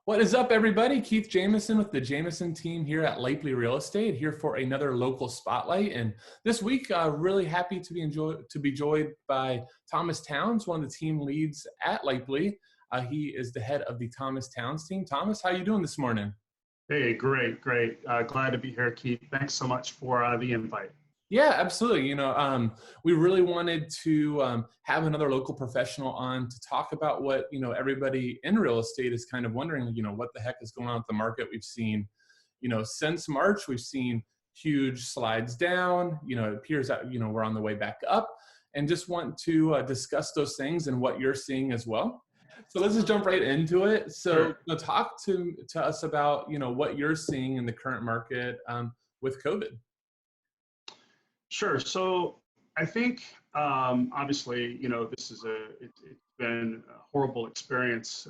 What is up, everybody? Keith Jamison with the Jamison team here at Lapely Real Estate, here for another local spotlight. And this week, really happy to be joined by Thomas Towns, one of the team leads at Lapely. He is the head of the Thomas Towns team. Thomas, how you doing this morning? Hey, great. Glad to be here, Keith. Thanks so much for the invite. Yeah, absolutely. We really wanted to have another local professional on to talk about what, everybody in real estate is kind of wondering, what the heck is going on with the market. We've seen, since March, we've seen huge slides down. It appears that, we're on the way back up, and just want to discuss those things and what you're seeing as well. So let's just jump right into it. So talk to us about, what you're seeing in the current market with COVID. Sure. So I think obviously, this is it's been a horrible experience,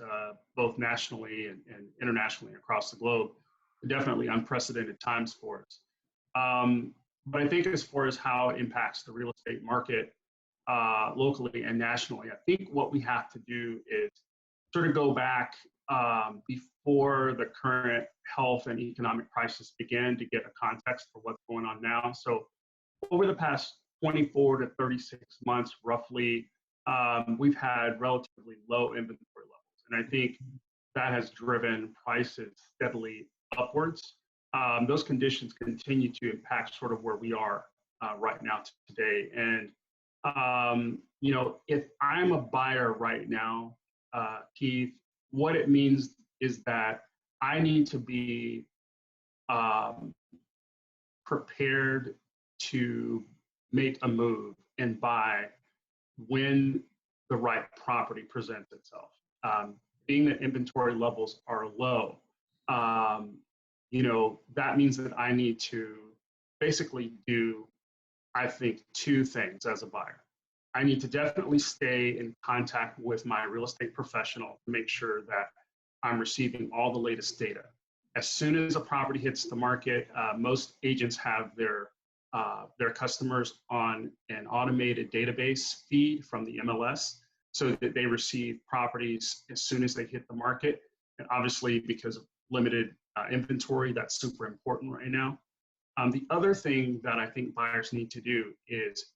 both nationally and internationally across the globe. Definitely unprecedented times for us. But I think as far as how it impacts the real estate market locally and nationally, I think what we have to do is sort of go back before the current health and economic crisis began to get a context for what's going on now. So over the past 24 to 36 months, roughly, we've had relatively low inventory levels. And I think that has driven prices steadily upwards. Those conditions continue to impact sort of where we are right now today. And, if I'm a buyer right now, Keith, what it means is that I need to be prepared to make a move and buy when the right property presents itself. Being that inventory levels are low, that means that I need to basically do, I think, two things as a buyer. I need to definitely stay in contact with my real estate professional to make sure that I'm receiving all the latest data. As soon as a property hits the market, most agents have their customers on an automated database feed from the MLS so that they receive properties as soon as they hit the market. And obviously, because of limited inventory, that's super important right now. The other thing that I think buyers need to do is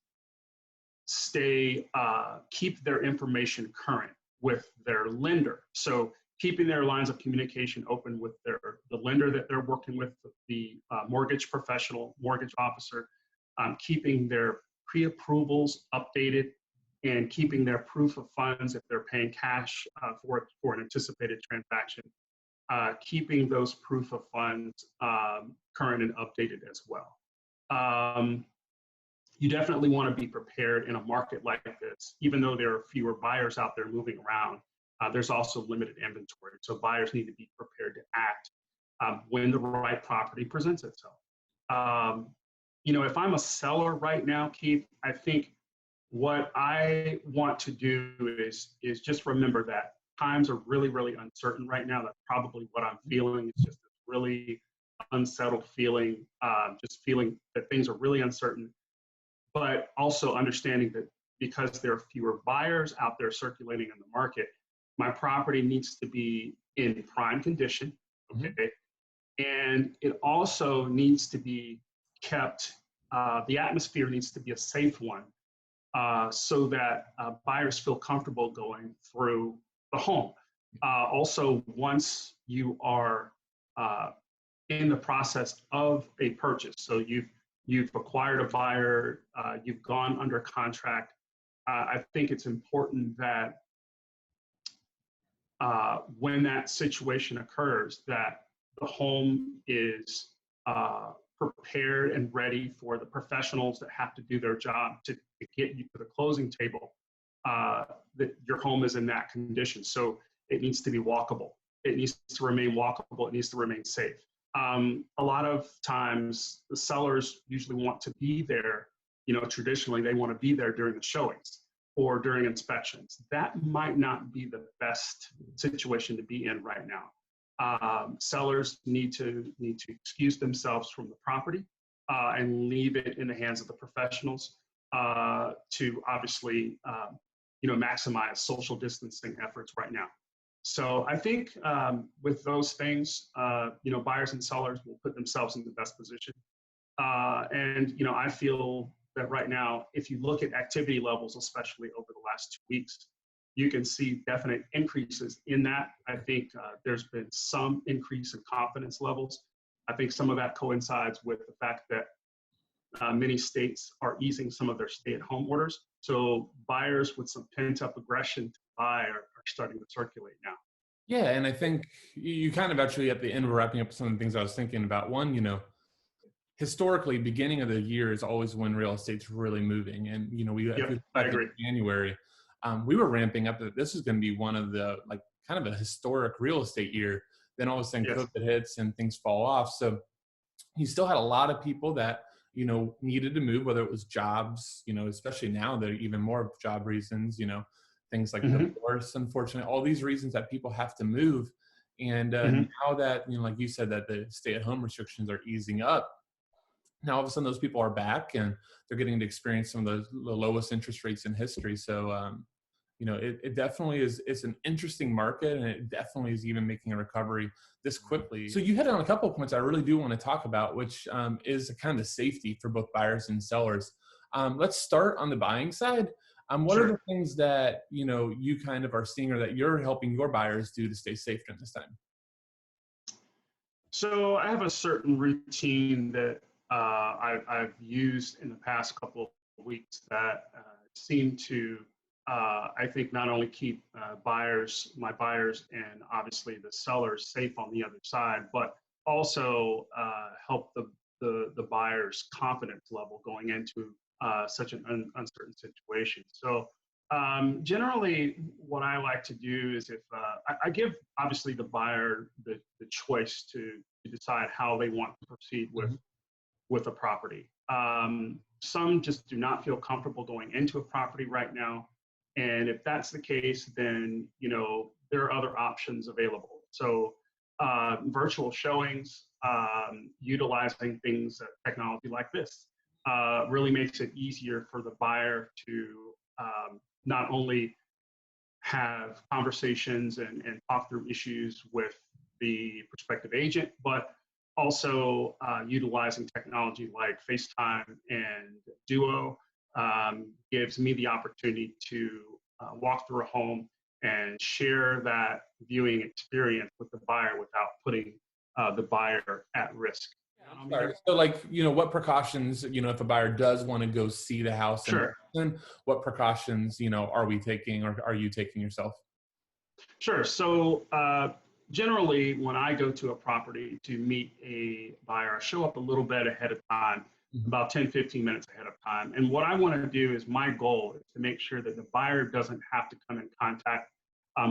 keep their information current with their lender. So keeping their lines of communication open with the lender that they're working with, the mortgage professional, mortgage officer, keeping their pre-approvals updated, and keeping their proof of funds if they're paying cash for an anticipated transaction, keeping those proof of funds current and updated as well. You definitely want to be prepared in a market like this. Even though there are fewer buyers out there moving around, there's also limited inventory. So buyers need to be prepared to act when the right property presents itself. If I'm a seller right now, Keith, I think what I want to do is just remember that times are really, really uncertain right now. That's probably what I'm feeling. It's just a really unsettled feeling, just feeling that things are really uncertain, but also understanding that because there are fewer buyers out there circulating in the market, my property needs to be in prime condition, okay? Mm-hmm. And it also needs to be kept, the atmosphere needs to be a safe one so that buyers feel comfortable going through the home. Also, once you are in the process of a purchase, so you've acquired a buyer, you've gone under contract, I think it's important that when that situation occurs, that the home is prepared and ready for the professionals that have to do their job to get you to the closing table, that your home is in that condition. So it needs to be walkable. It needs to remain walkable. It needs to remain safe. A lot of times the sellers usually want to be there, traditionally they want to be there during the showings or during inspections. That might not be the best situation to be in right now. Sellers need to excuse themselves from the property and leave it in the hands of the professionals to obviously, maximize social distancing efforts right now. So I think with those things, buyers and sellers will put themselves in the best position. And I feel that right now, if you look at activity levels, especially over the last 2 weeks, you can see definite increases in that. I think there's been some increase in confidence levels. I think some of that coincides with the fact that many states are easing some of their stay-at-home orders. So buyers with some pent-up aggression to buy are starting to circulate now. Yeah, and I think you kind of actually at the end were wrapping up some of the things I was thinking about. One, historically, beginning of the year is always when real estate's really moving. And, if Yep, we look I back in agree. January, we were ramping up that this is going to be one of the, like, kind of a historic real estate year. Then all of a sudden Yes. COVID hits and things fall off. So you still had a lot of people that, needed to move, whether it was jobs, especially now there are even more job reasons, things like Hmm. divorce, unfortunately, all these reasons that people have to move. And Hmm. now that, like you said, that the stay-at-home restrictions are easing up, now all of a sudden those people are back and they're getting to experience some of the lowest interest rates in history. So, it definitely is, it's an interesting market, and it definitely is even making a recovery this quickly. So you hit on a couple of points I really do want to talk about, which is kind of safety for both buyers and sellers. Let's start on the buying side. What are the Sure. things that, you kind of are seeing or that you're helping your buyers do to stay safe during this time? So I have a certain routine that I've used in the past couple of weeks that seem to, I think, not only keep my buyers, and obviously the sellers safe on the other side, but also help the buyer's confidence level going into such an uncertain situation. So generally, what I like to do is if I give obviously the buyer the choice to decide how they want to proceed Mhm. with a property. Some just do not feel comfortable going into a property right now, and if that's the case, then there are other options available. So virtual showings, utilizing things technology like this, really makes it easier for the buyer to not only have conversations and talk through issues with the prospective agent, but also utilizing technology like FaceTime and Duo gives me the opportunity to walk through a home and share that viewing experience with the buyer without putting the buyer at risk. I'm sorry. So, like, what precautions, if a buyer does want to go see the house in Sure. person, what precautions, are we taking or are you taking yourself? Sure. So generally, when I go to a property to meet a buyer, I show up a little bit ahead of time, Mhm. about 10, 15 minutes ahead of time. And what I want to do is my goal is to make sure that the buyer doesn't have to come in contact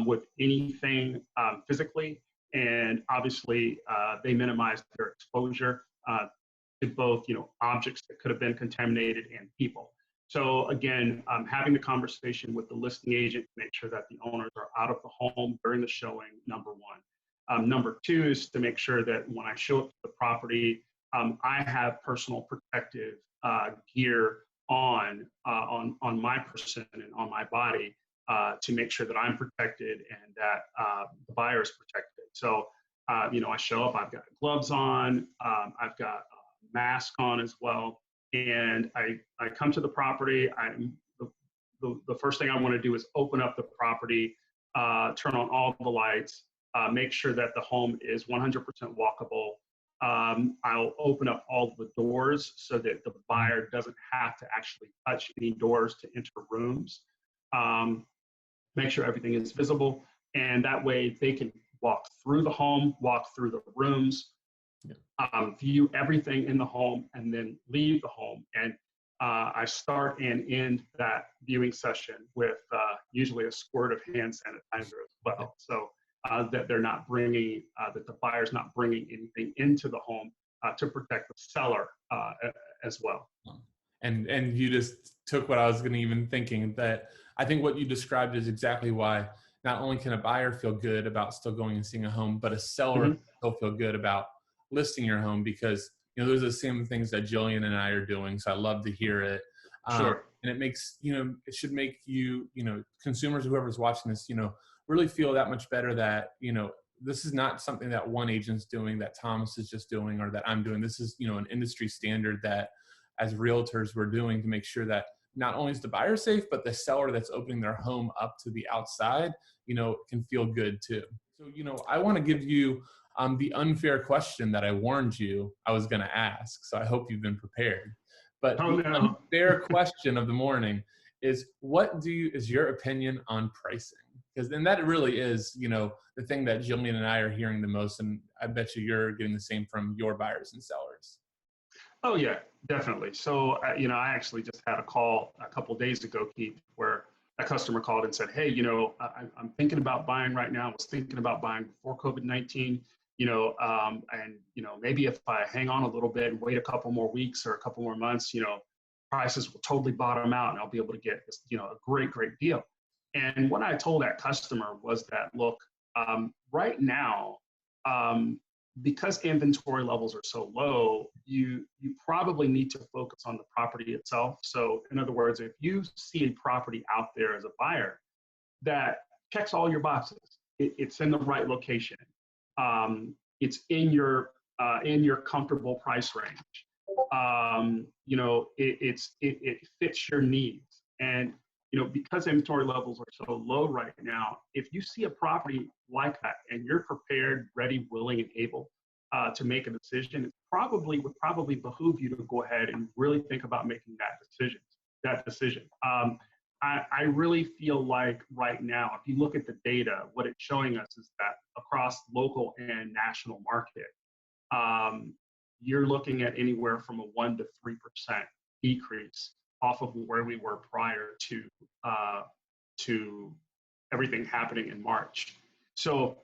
with anything physically. And obviously, they minimize their exposure to both, objects that could have been contaminated and people. So again, having the conversation with the listing agent to make sure that the owners are out of the home during the showing, number one. Number two is to make sure that when I show up to the property, I have personal protective gear on my person and on my body to make sure that I'm protected and that the buyer is protected. So, I show up, I've got gloves on, I've got a mask on as well, and I come to the property. The first thing I want to do is open up the property, turn on all the lights, make sure that the home is 100% walkable. I'll open up all the doors so that the buyer doesn't have to actually touch any doors to enter rooms. Make sure everything is visible, and that way they can walk through the home, walk through the rooms, Yeah. view everything in the home, and then leave the home. And I start and end that viewing session with usually a squirt of hand sanitizer as Yeah. well. So that they're not bringing, that the buyer's not bringing anything into the home to protect the seller as well. And you just took what I was going to even thinking, that I think what you described is exactly why not only can a buyer feel good about still going and seeing a home, but a seller Hmm. can still feel good about listing your home, because those are the same things that Jillian and I are doing. So I love to hear it. Sure. And it makes, it should make you, consumers, whoever's watching this, really feel that much better that, this is not something that one agent's doing, that Thomas is just doing, or that I'm doing. This is, an industry standard that as realtors we're doing to make sure that not only is the buyer safe, but the seller that's opening their home up to the outside, can feel good too. So, I want to give you the unfair question that I warned you I was going to ask. So I hope you've been prepared. But Oh the no. unfair question of the morning is, is your opinion on pricing? Because then that really is, the thing that Jillian and I are hearing the most. And I bet you're getting the same from your buyers and sellers. Oh yeah, definitely. So, I actually just had a call a couple of days ago, Keith, where a customer called and said, "Hey, I'm thinking about buying right now. I was thinking about buying before COVID-19, and maybe if I hang on a little bit and wait a couple more weeks or a couple more months, prices will totally bottom out and I'll be able to get this, a great, great deal." And what I told that customer was that, look, right now, because inventory levels are so low, you probably need to focus on the property itself. So in other words, if you see a property out there as a buyer that checks all your boxes, it's in the right location, it's in your comfortable price range, it fits your needs, and because inventory levels are so low right now, if you see a property like that and you're prepared, ready, willing, and able to make a decision, it would probably behoove you to go ahead and really think about making that decision. I really feel like right now, if you look at the data, what it's showing us is that across local and national market, you're looking at anywhere from a 1% to 3% decrease off of where we were prior to everything happening in March. So,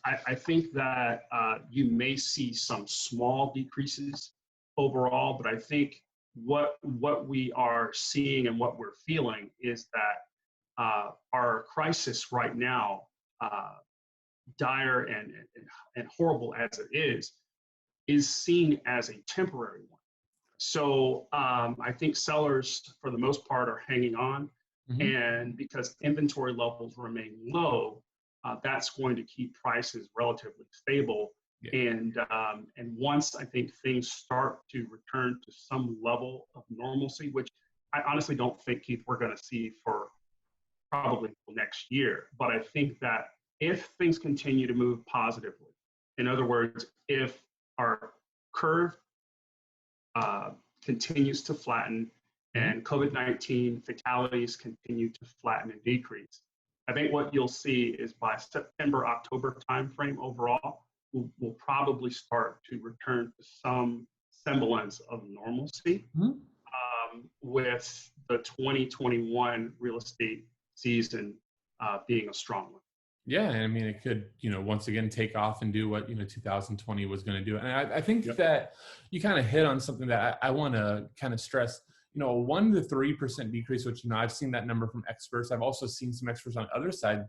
I think that you may see some small decreases overall, but I think what we are seeing and what we're feeling is that our crisis right now, dire and horrible as it is seen as a temporary one. So I think sellers, for the most part, are hanging on. Mm-hmm. And because inventory levels remain low, that's going to keep prices relatively stable. Yeah. And once I think things start to return to some level of normalcy, which I honestly don't think, Keith, we're going to see for probably next year. But I think that if things continue to move positively, in other words, if our curve continues to flatten and COVID-19 fatalities continue to flatten and decrease, I think what you'll see is by September, October timeframe overall, we'll probably start to return to some semblance of normalcy, with the 2021 real estate season being a strong one. Yeah, I mean, it could, once again, take off and do what, 2020 was going to do. And I think that you kind of hit on something that I want to kind of stress, a 1% to 3% decrease, which, I've seen that number from experts. I've also seen some experts on the other side,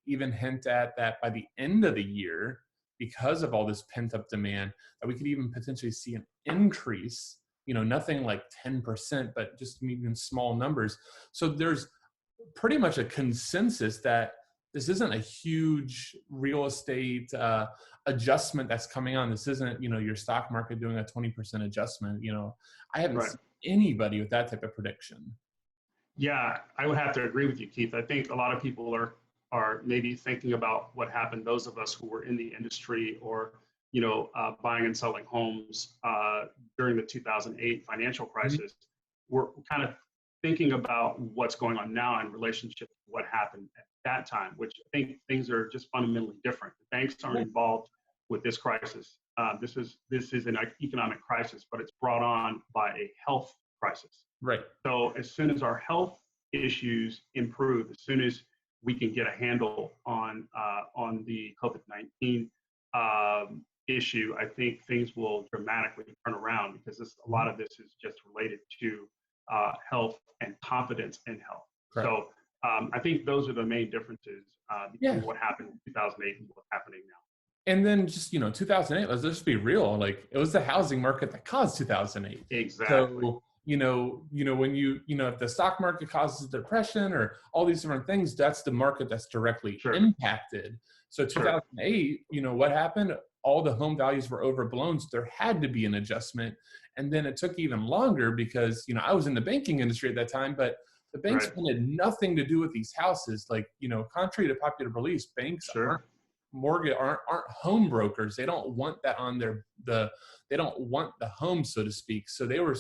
even hint at that by the end of the year, because of all this pent up demand, that we could even potentially see an increase, nothing like 10%, but just even small numbers. So there's pretty much a consensus that this isn't a huge real estate adjustment that's coming on. This isn't, your stock market doing a 20% adjustment. I haven't seen anybody with that type of prediction. Yeah, I would have to agree with you, Keith. I think a lot of people are maybe thinking about what happened. Those of us who were in the industry or, buying and selling homes during the 2008 financial crisis, we're kind of thinking about what's going on now in relationship to what happened at that time, which I think things are just fundamentally different. The banks aren't involved with this crisis. This is an economic crisis, but it's brought on by a health crisis. Right. So as soon as our health issues improve, as soon as we can get a handle on the COVID-19 issue, I think things will dramatically turn around, because a lot of this is just related to health and confidence in health. Correct. So I think those are the main differences between what happened in 2008 and what's happening now. And then just, 2008, let's just be real. Like, it was the housing market that caused 2008. Exactly. So, when if the stock market causes depression or all these different things, that's the market that's directly Sure. impacted. So Sure. 2008, what happened? All the home values were overblown. So there had to be an adjustment. And then it took even longer because, I was in the banking industry at that time, but the banks Right. wanted nothing to do with these houses. Like, contrary to popular belief, banks aren't Sure. mortgage aren't home brokers. They don't want that on they don't want the home, so to speak. So they were,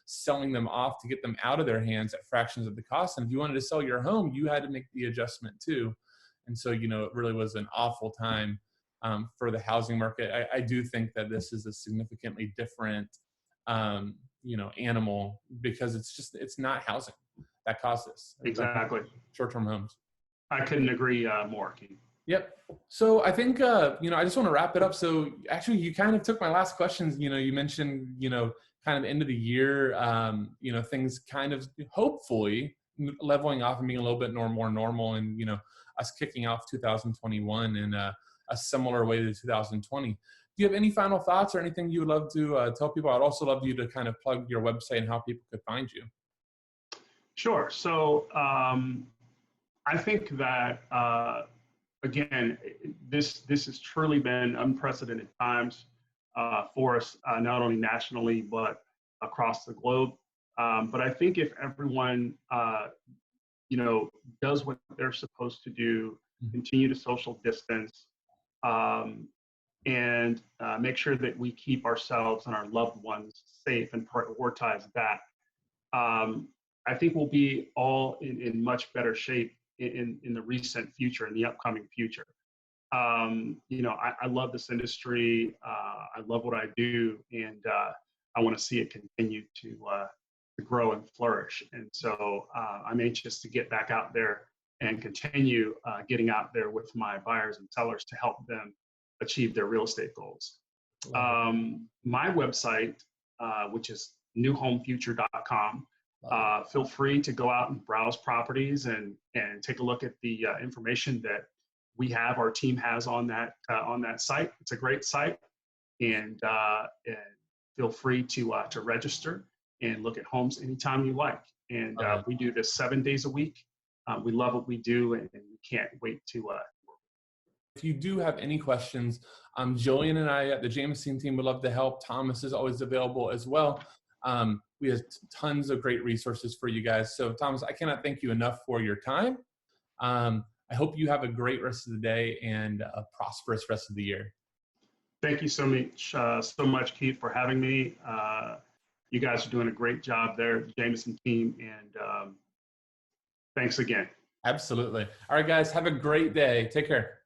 selling them off to get them out of their hands at fractions of the cost. And if you wanted to sell your home, you had to make the adjustment too. And so, it really was an awful time for the housing market. I do think that this is a significantly different, animal, because it's not housing that caused this. Exactly. Short-term homes. I couldn't agree more, Keith. Yep. So I think, I just want to wrap it up. So actually you kind of took my last questions. You mentioned, kind of end of the year, things kind of hopefully leveling off and being a little bit more normal, and, us kicking off 2021 in a similar way to 2020. Do you have any final thoughts or anything you would love to tell people? I'd also love you to kind of plug your website and how people could find you. Sure. So I think that, again, this has truly been unprecedented times for us, not only nationally, but across the globe. But I think if everyone, does what they're supposed to do, continue to social distance, and make sure that we keep ourselves and our loved ones safe and prioritize that, I think we'll be all in much better shape in the recent future, in the upcoming future. I love this industry. I love what I do, and I want to see it continue to grow and flourish. And so I'm anxious to get back out there and continue getting out there with my buyers and sellers to help them achieve their real estate goals. My website, which is newhomefuture.com. Feel free to go out and browse properties and take a look at the information that our team has on that site. It's a great site, and feel free to register and look at homes anytime you like. And we do this 7 days a week. We love what we do, and we can't wait to. If you do have any questions, Jillian and I at the Jamison team would love to help. Thomas is always available as well. We have tons of great resources for you guys. So Thomas, I cannot thank you enough for your time. I hope you have a great rest of the day and a prosperous rest of the year. Thank you so much, Keith, for having me. You guys are doing a great job there, the Jamison team, and thanks again. Absolutely. All right, guys, have a great day. Take care.